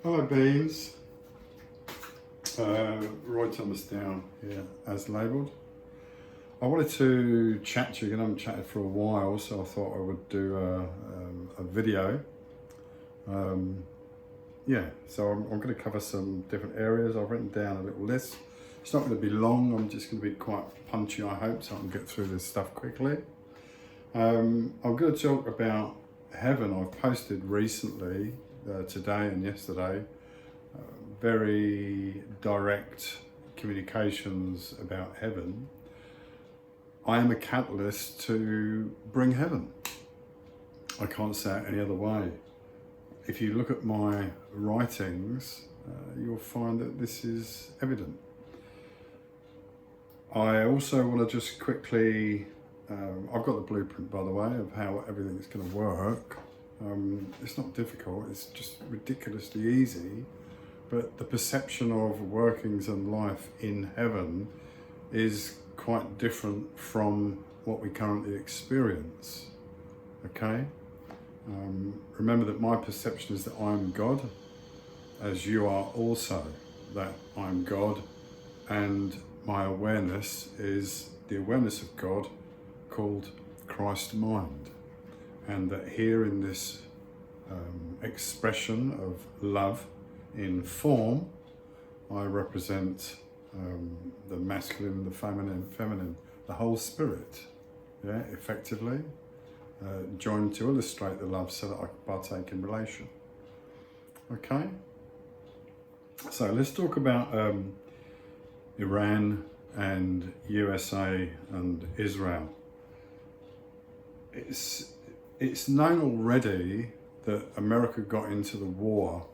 Hello beans, Roy Thomas down here as labelled. I wanted to chat to you again. I haven't chatted for a while, so I thought I would do a video. So I'm going to cover some different areas. I've written down a little list. It's not going to be long, I'm just going to be quite punchy, I hope, so I can get through this stuff quickly. I'm going to talk about heaven. I've posted recently, today and yesterday, very direct communications about heaven. I am a catalyst to bring heaven. I can't say it any other way. If you look at my writings, you'll find that this is evident. I also want to just quickly, I've got the blueprint, by the way, of how everything's going to work. It's not difficult, it's just ridiculously easy, but the perception of workings and life in heaven is quite different from what we currently experience, okay? Remember that my perception is that I'm God, as you are also that I'm God, and my awareness is the awareness of God called Christ mind. And that here in this expression of love in form, I represent the masculine, the feminine, the whole spirit, yeah, effectively, joined to illustrate the love so that I can partake in relation. Okay? So let's talk about Iran and USA and Israel. It's known already that America got into the war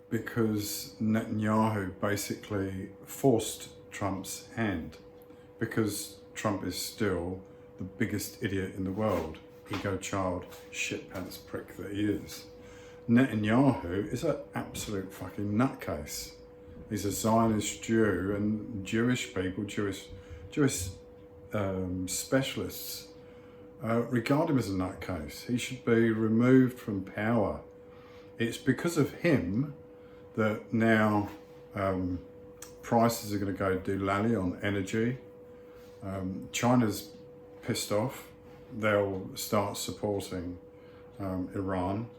because Netanyahu basically forced Trump's hand, because Trump is still the biggest idiot in the world, ego child, shit pants prick that he is. Netanyahu is an absolute fucking nutcase. He's a Zionist Jew, and Jewish people, Jewish specialists regard him as a nutcase. He should be removed from power. It's because of him that now prices are going to go doolally on energy. China's pissed off. They'll start supporting Iran.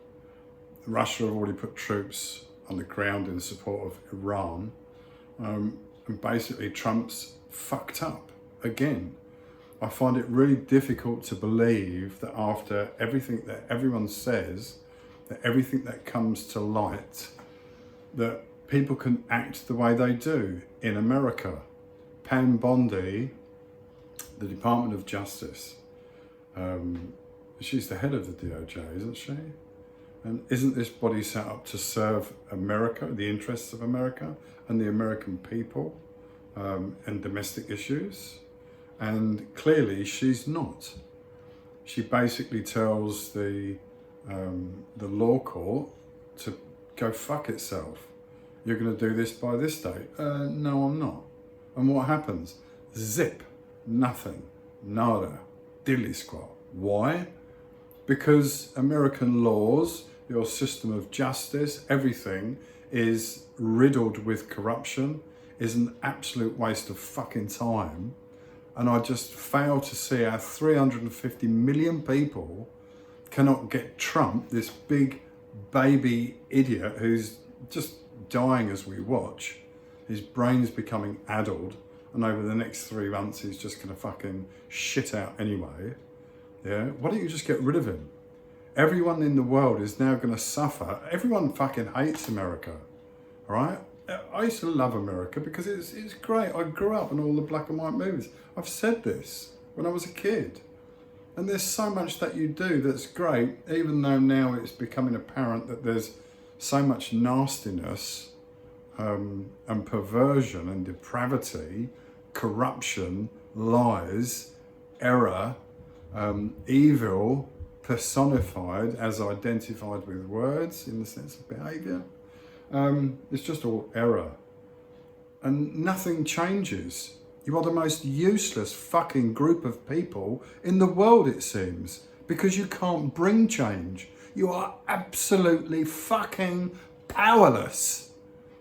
Russia have already put troops on the ground in support of Iran. And basically Trump's fucked up again. I find it really difficult to believe that after everything that everyone says, that everything that comes to light, that people can act the way they do in America. Pam Bondi, the Department of Justice, she's the head of the DOJ, isn't she? And isn't this body set up to serve America, the interests of America and the American people, and domestic issues? And clearly she's not. She basically tells the law court to go fuck itself. You're going to do this by this date. No, I'm not. And what happens? Zip. Nothing. Nada. Diddly squat. Why? Because American laws, your system of justice, everything is riddled with corruption, is an absolute waste of fucking time. And I just fail to see how 350 million people cannot get Trump, this big baby idiot who's just dying as we watch. His brain's becoming addled, and over the next 3 months he's just gonna fucking shit out anyway. Yeah, why don't you just get rid of him? Everyone in the world is now gonna suffer. Everyone fucking hates America, all right? I used to love America because it's great. I grew up in all the black and white movies. I've said this when I was a kid. And there's so much that you do that's great, even though now it's becoming apparent that there's so much nastiness and perversion and depravity, corruption, lies, error, evil personified as identified with words in the sense of behaviour. It's just all error. And nothing changes. You are the most useless fucking group of people in the world, it seems, because you can't bring change. You are absolutely fucking powerless.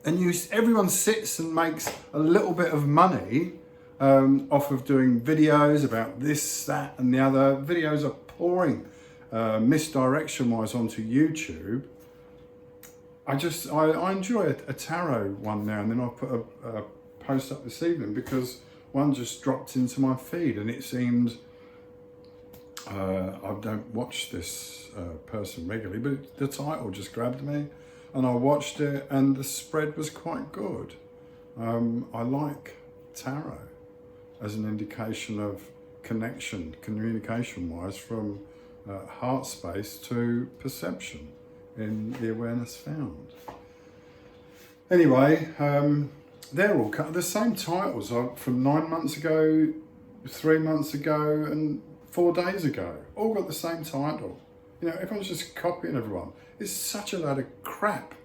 And everyone sits and makes a little bit of money off of doing videos about this, that and the other. Videos are pouring misdirection-wise onto YouTube. I enjoy a tarot one now and then. I'll put a post up this evening because one just dropped into my feed and it seemed, I don't watch this person regularly, but the title just grabbed me and I watched it and the spread was quite good. I like tarot as an indication of connection, communication-wise, from heart space to perception in the awareness found. Anyway, they're all the same titles from 9 months ago, 3 months ago and 4 days ago. All got the same title. You know, everyone's just copying everyone. It's such a load of crap,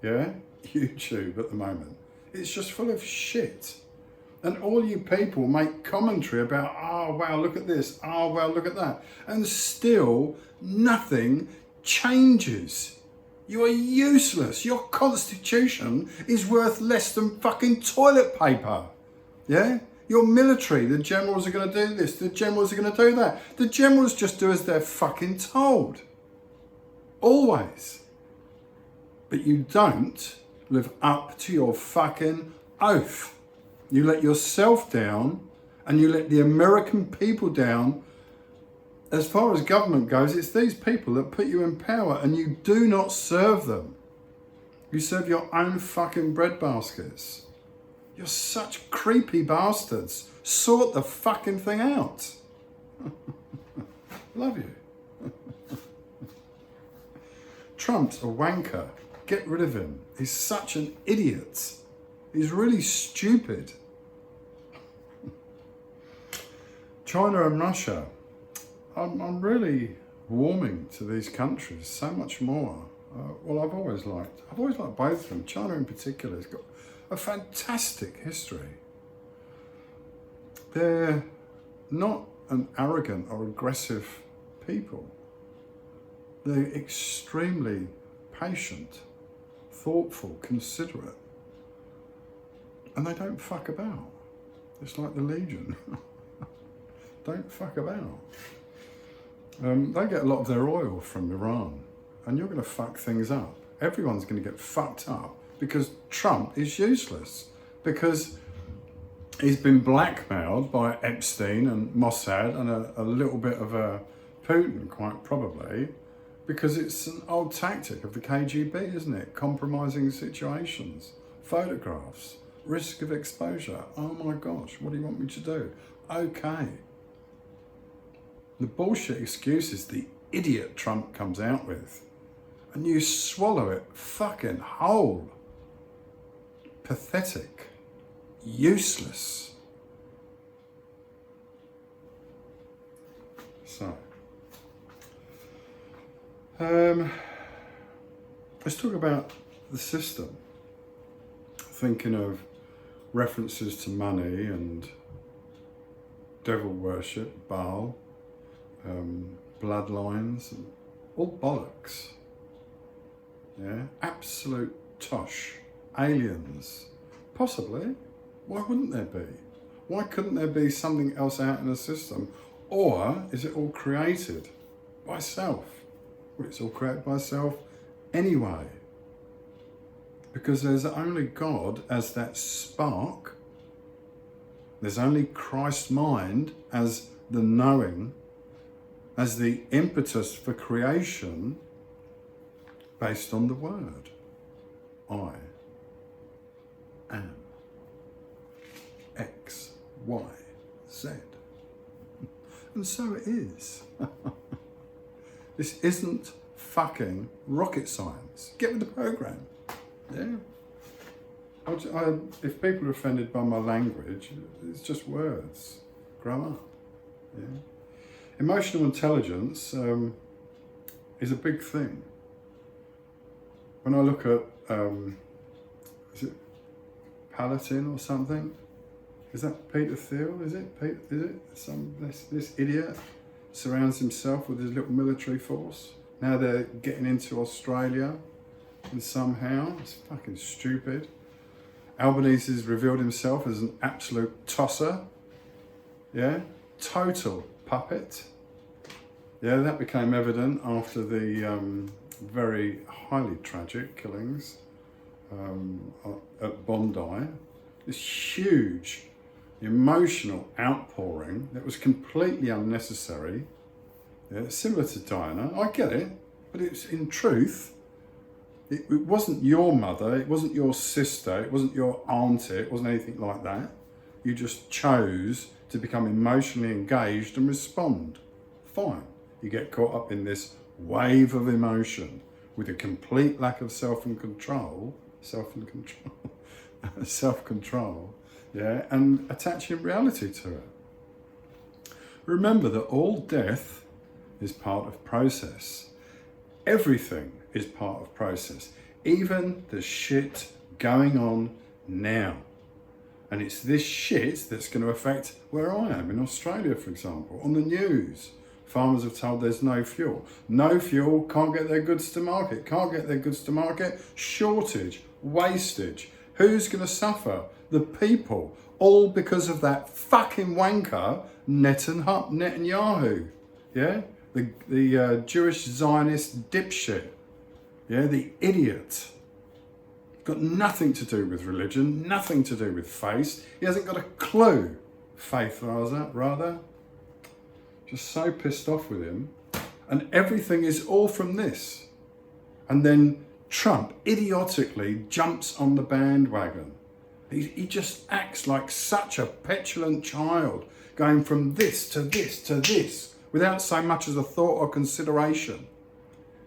yeah? YouTube at the moment. It's just full of shit. And all you people make commentary about, oh, wow, look at this. Oh, wow, look at that. And still nothing changes. You are useless. Your constitution is worth less than fucking toilet paper. Yeah? Your military, the generals are going to do this. The generals are going to do that. The generals just do as they're fucking told. Always. But you don't live up to your fucking oath. You let yourself down and you let the American people down. As far as government goes, it's these people that put you in power and you do not serve them. You serve your own fucking bread baskets. You're such creepy bastards. Sort the fucking thing out. Love you. Trump's a wanker. Get rid of him. He's such an idiot. He's really stupid. China and Russia. I'm really warming to these countries so much more. Well, I've always liked both of them. China in particular has got a fantastic history. They're not an arrogant or aggressive people. They're extremely patient, thoughtful, considerate. And they don't fuck about. It's like the Legion. Don't fuck about. They get a lot of their oil from Iran. And you're going to fuck things up. Everyone's going to get fucked up because Trump is useless. Because he's been blackmailed by Epstein and Mossad and a little bit of a Putin, quite probably. Because it's an old tactic of the KGB, isn't it? Compromising situations, photographs, risk of exposure. Oh my gosh, what do you want me to do? Okay. The bullshit excuses the idiot Trump comes out with, and you swallow it fucking whole. Pathetic. Useless. So, let's talk about the system. Thinking of references to money and devil worship, Baal, bloodlines, and all bollocks. Yeah, absolute tosh. Aliens. Possibly. Why wouldn't there be? Why couldn't there be something else out in the system? Or is it all created by self? Well, it's all created by self anyway. Because there's only God as that spark. There's only Christ's mind as the knowing, as the impetus for creation based on the word. I am X, Y, Z. And so it is. This isn't fucking rocket science. Get with the program. Yeah. If people are offended by my language, it's just words. Grow up. Yeah. Emotional intelligence is a big thing. When I look at, is it Palatine or something? Is that Peter Thiel? Is it? This idiot surrounds himself with his little military force. Now they're getting into Australia. And somehow, it's fucking stupid. Albanese has revealed himself as an absolute tosser. Yeah, total puppet. Yeah, that became evident after the very highly tragic killings at Bondi. This huge emotional outpouring that was completely unnecessary. Yeah, similar to Diana. I get it, but it's in truth, it wasn't your mother, it wasn't your sister, it wasn't your auntie, it wasn't anything like that. You just chose to become emotionally engaged and respond. Fine. You get caught up in this wave of emotion with a complete lack of self-control, yeah, and attaching reality to it. Remember that all death is part of process. Everything is part of process, even the shit going on now. And it's this shit that's going to affect where I am in Australia, for example. On the news, farmers have told there's no fuel. No fuel, can't get their goods to market. Can't get their goods to market, shortage, wastage. Who's going to suffer? The people. All because of that fucking wanker Netanyahu. Yeah? The Jewish Zionist dipshit. Yeah, the idiot. Got nothing to do with religion, nothing to do with faith. He hasn't got a clue. Faith, rather. Just so pissed off with him. And everything is all from this. And then Trump idiotically jumps on the bandwagon. He just acts like such a petulant child, going from this to this to this, without so much as a thought or consideration.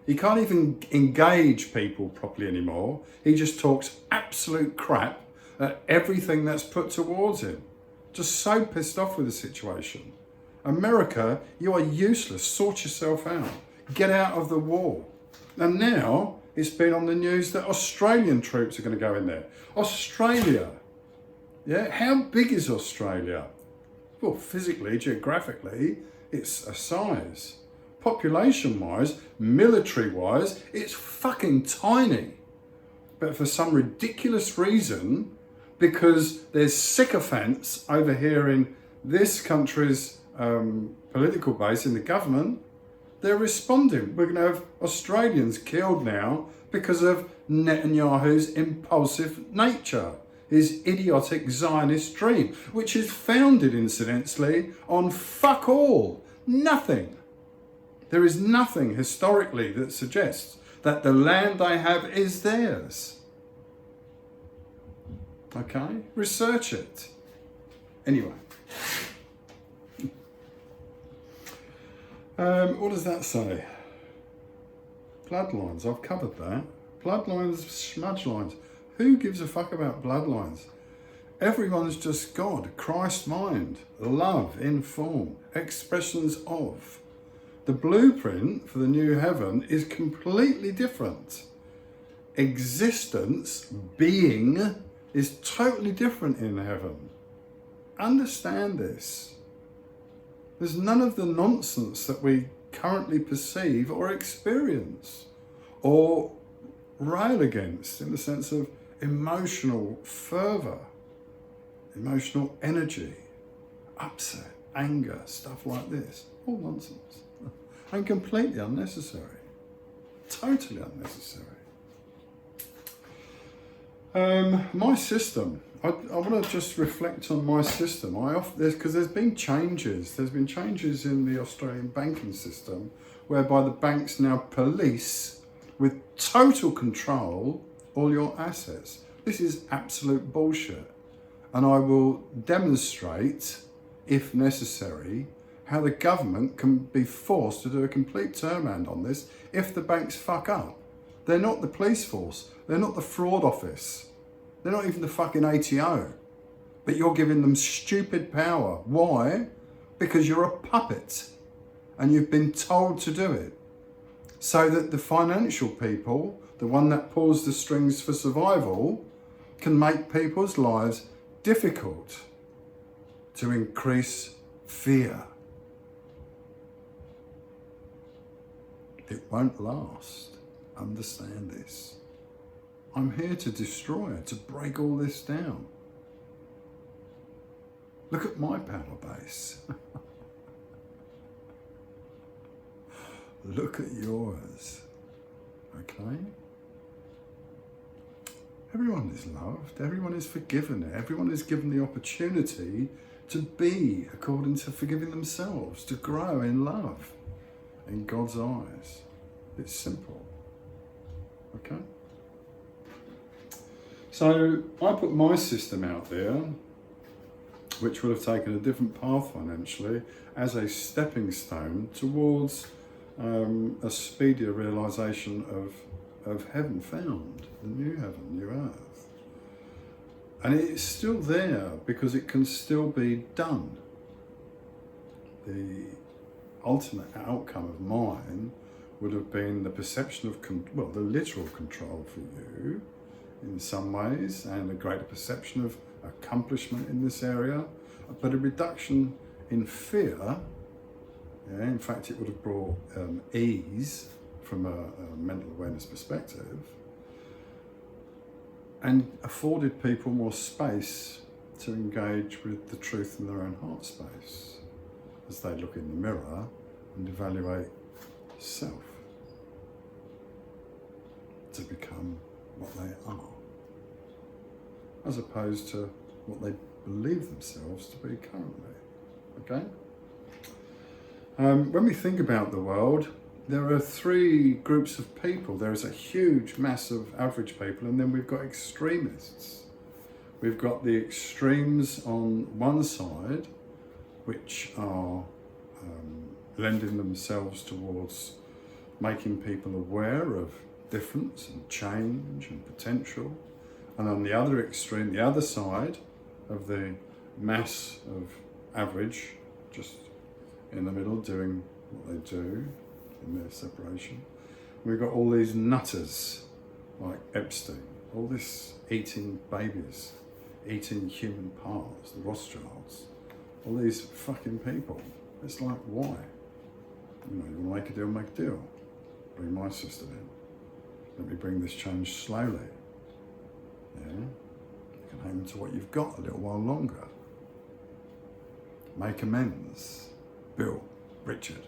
He can't even engage people properly anymore. He just talks absolute crap at everything that's put towards him. Just so pissed off with the situation. America, you are useless. Sort yourself out. Get out of the war. And now it's been on the news that Australian troops are going to go in there. Australia. Yeah, how big is Australia? Well, physically, geographically, it's a size. Population-wise, military-wise, it's fucking tiny. But for some ridiculous reason, because there's sycophants over here in this country's political base, in the government, they're responding. We're going to have Australians killed now because of Netanyahu's impulsive nature, his idiotic Zionist dream, which is founded, incidentally, on fuck all, nothing. There is nothing historically that suggests that the land they have is theirs. Okay? Research it. Anyway. What does that say? Bloodlines. I've covered that. Bloodlines, smudge lines. Who gives a fuck about bloodlines? Everyone's just God, Christ mind, love in form, expressions of. The blueprint for the new heaven is completely different. Existence, being, is totally different in heaven. Understand this. There's none of the nonsense that we currently perceive or experience or rail against in the sense of emotional fervour, emotional energy, upset, anger, stuff like this. All nonsense. And completely unnecessary. Totally unnecessary. My system. I want to just reflect on my system. Because there's been changes. There's been changes in the Australian banking system whereby the banks now police with total control all your assets. This is absolute bullshit. And I will demonstrate, if necessary, how the government can be forced to do a complete turnaround on this if the banks fuck up. They're not the police force. They're not the fraud office. They're not even the fucking ATO. But you're giving them stupid power. Why? Because you're a puppet and you've been told to do it. So that the financial people, the one that pulls the strings for survival, can make people's lives difficult to increase fear. It won't last. Understand this. I'm here to destroy it, to break all this down. Look at my power base. Look at yours. Okay? Everyone is loved, everyone is forgiven, everyone is given the opportunity to be according to forgiving themselves, to grow in love in God's eyes. It's simple. Okay? So I put my system out there, which would have taken a different path financially, as a stepping stone towards a speedier realisation of heaven found, the new heaven, new earth. And it's still there because it can still be done. The ultimate outcome of mine would have been the perception of, the literal control for you in some ways, and a greater perception of accomplishment in this area, but a reduction in fear. Yeah, in fact, it would have brought ease from a mental awareness perspective, and afforded people more space to engage with the truth in their own heart space as they look in the mirror and evaluate self to become what they are, as opposed to what they believe themselves to be currently. Okay? When we think about the world, there are three groups of people. There is a huge mass of average people, and then we've got extremists. We've got the extremes on one side, which are lending themselves towards making people aware of difference and change and potential. And on the other extreme, the other side of the mass of average, just in the middle, doing what they do in their separation. We've got all these nutters like Epstein, all this eating babies, eating human parts, the Rothschilds, all these fucking people. It's like, why? You know, you want to make a deal, make a deal. Bring my system in. Let me bring this change slowly. Yeah? You can hang on to what you've got a little while longer. Make amends. Bill, Richard,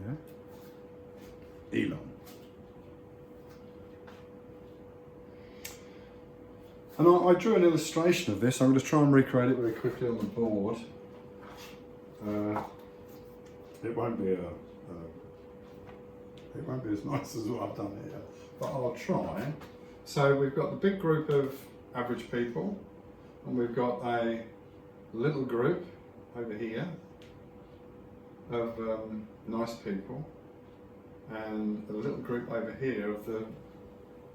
yeah? Elon. And I drew an illustration of this. I'm going to try and recreate it very quickly on the board. It won't be as nice as what I've done here, but I'll try. So we've got the big group of average people, and we've got a little group over here of nice people, and a little group over here of the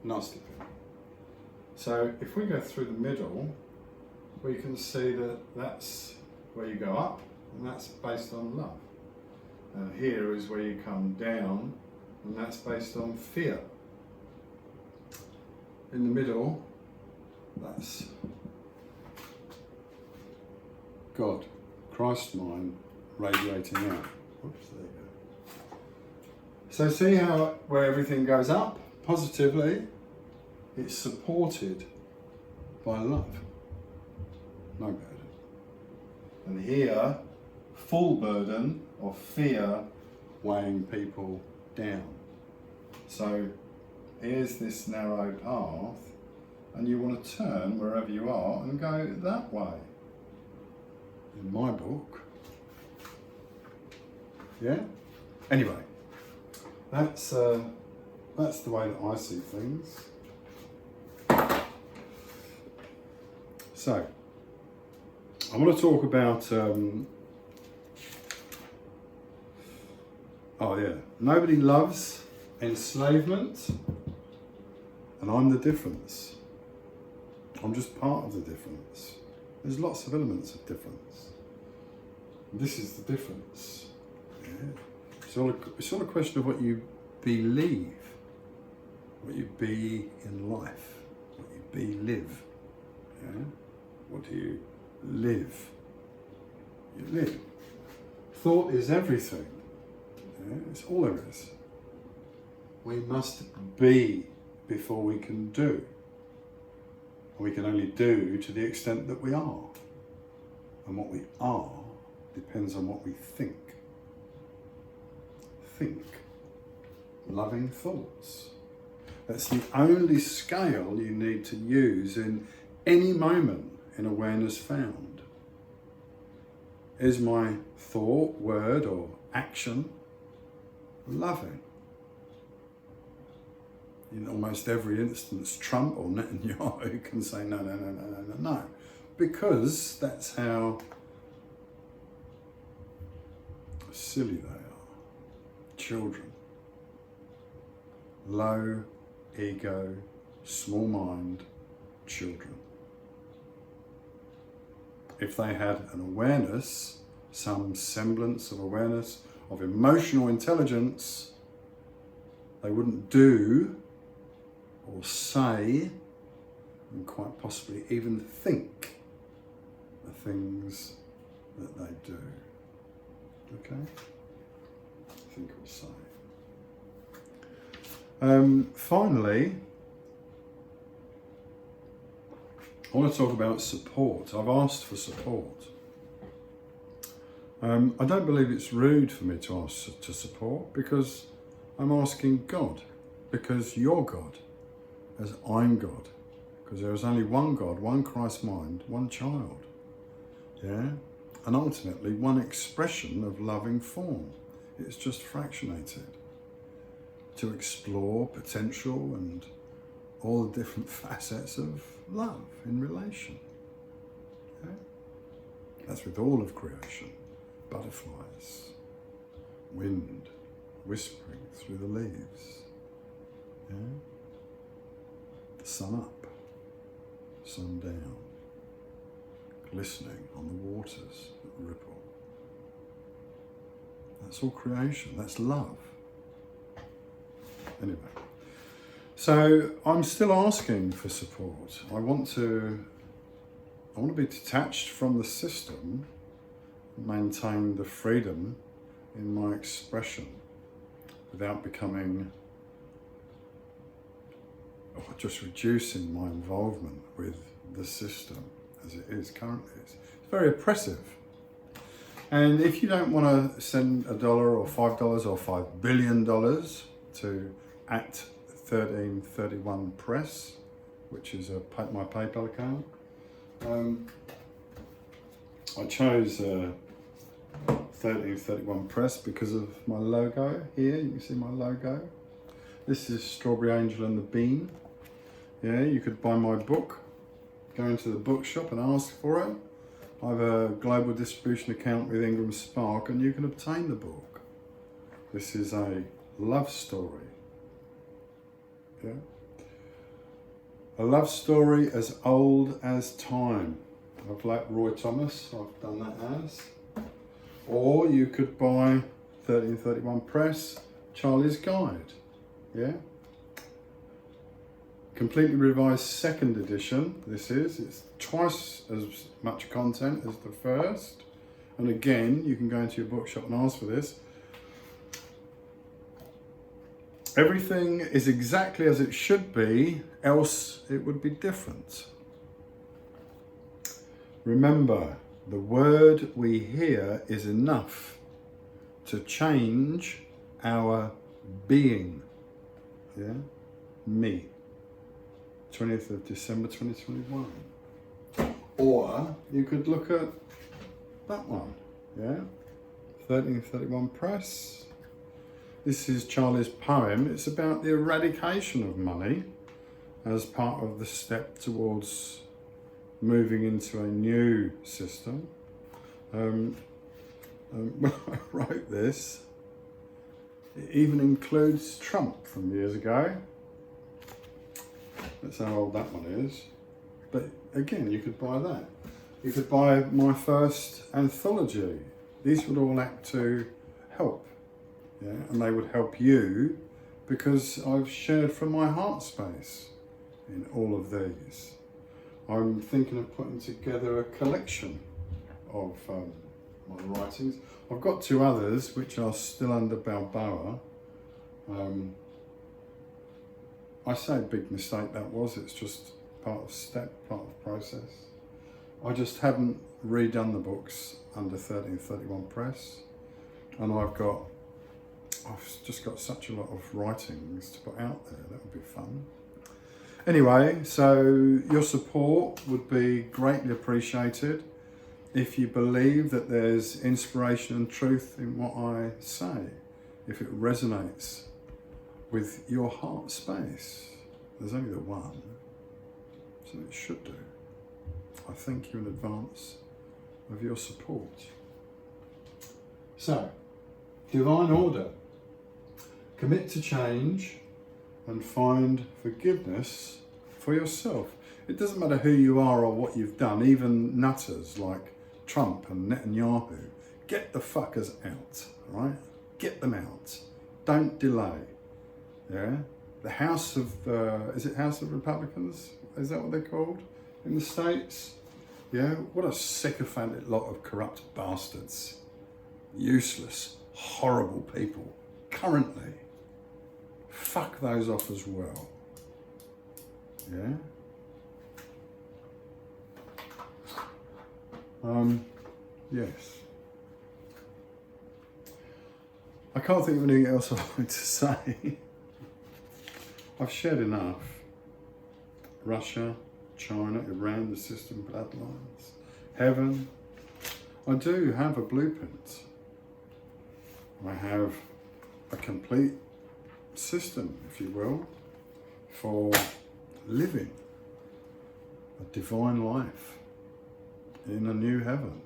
nasty people. So if we go through the middle, we can see that that's where you go up, and that's based on love. And here is where you come down, and that's based on fear. In the middle, that's God, Christ mind, radiating out. Oops, there you go. So see how where everything goes up positively, it's supported by love, no burden. And here, full burden of fear weighing people down. So here's this narrow path, and you want to turn wherever you are and go that way. In my book. Yeah? Anyway, that's the way that I see things. So, I want to talk about, nobody loves enslavement, and I'm the difference. I'm just part of the difference. There's lots of elements of difference. This is the difference. Yeah? It's all a question of what you believe, what you be in life, what you live. Yeah? What do you live? You live. Thought is everything. Yeah? It's all there is. We must be before we can do. We can only do to the extent that we are. And what we are depends on what we think. Think loving thoughts. That's the only scale you need to use in any moment in awareness found. Is my thought, word, or action loving? In almost every instance, Trump or Netanyahu can say no, because that's how silly they are. Children. Low ego, small mind children. If they had an awareness, some semblance of awareness, of emotional intelligence, they wouldn't do or say, and quite possibly even think, the things that they do. Okay? Think or say. Finally, I want to talk about support. I've asked for support. I don't believe it's rude for me to ask to support, because I'm asking God, because you're God, as I'm God, because there is only one God, one Christ mind, one child, yeah, and ultimately one expression of loving form. It's just fractionated to explore potential and all the different facets of love in relation. Okay? That's with all of creation. Butterflies, wind, whispering through the leaves. Yeah? The sun up, sun down, glistening on the waters that ripple. That's all creation, that's love. Anyway, so I'm still asking for support. I want to be detached from the system, maintain the freedom in my expression without becoming, or just reducing my involvement with the system as it is currently. It's very oppressive. And if you don't want to send $1 or $5 or $5 billion to @1331 Press, which is my PayPal account, I chose 1331 Press because of my logo here. You can see my logo. This is Strawberry Angel and the Bean. Yeah, you could buy my book, go into the bookshop and ask for it. I have a global distribution account with Ingram Spark, and you can obtain the book. This is a love story. Yeah? A love story as old as time. I've like Roy Thomas, I've done that as. Or you could buy 1331 Press, Charlie's Guide. Yeah? Completely revised second edition, it's twice as much content as the first. And again, you can go into your bookshop and ask for this. Everything is exactly as it should be, else it would be different. Remember, the word we hear is enough to change our being. Yeah? Me. 20th of December 2021. Or you could look at that one. Yeah? 1331 Press. This is Charlie's poem. It's about the eradication of money as part of the step towards moving into a new system. When I wrote this, it even includes Trump from years ago. That's how old that one is. But again, you could buy that. You could buy my first anthology. These would all act to help. Yeah? And they would help you because I've shared from my heart space in all of these. I'm thinking of putting together a collection of my writings. I've got 2 others which are still under Balboa. I say big mistake that was. It's just part of part of process. I just haven't redone the books under 1331 Press, and I've just got such a lot of writings to put out there. That would be fun. Anyway, so your support would be greatly appreciated if you believe that there's inspiration and truth in what I say, if it resonates with your heart space. There's only the one, so it should do. I thank you in advance of your support. So, divine order. Commit to change and find forgiveness for yourself. It doesn't matter who you are or what you've done, even nutters like Trump and Netanyahu. Get the fuckers out, right? Get them out. Don't delay. Yeah? The House of, is it House of Republicans? Is that what they're called in the States? Yeah? What a sycophantic lot of corrupt bastards. Useless, horrible people. Currently. Fuck those off as well. Yeah? Yes. I can't think of anything else I want to say. I've shared enough. Russia, China, Iran, the system, bloodlines, heaven. I do have a blueprint. I have a complete system, if you will, for living a divine life in a new heaven,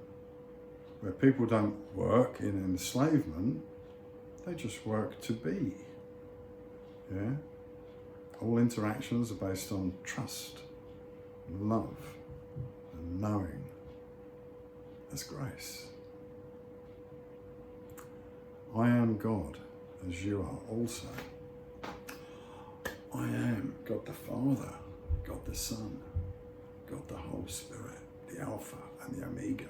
where people don't work in enslavement, they just work to be. Yeah? All interactions are based on trust and love and knowing as grace. I am God, as you are also. I am God the Father, God the Son, God the Holy Spirit, the Alpha and the Omega.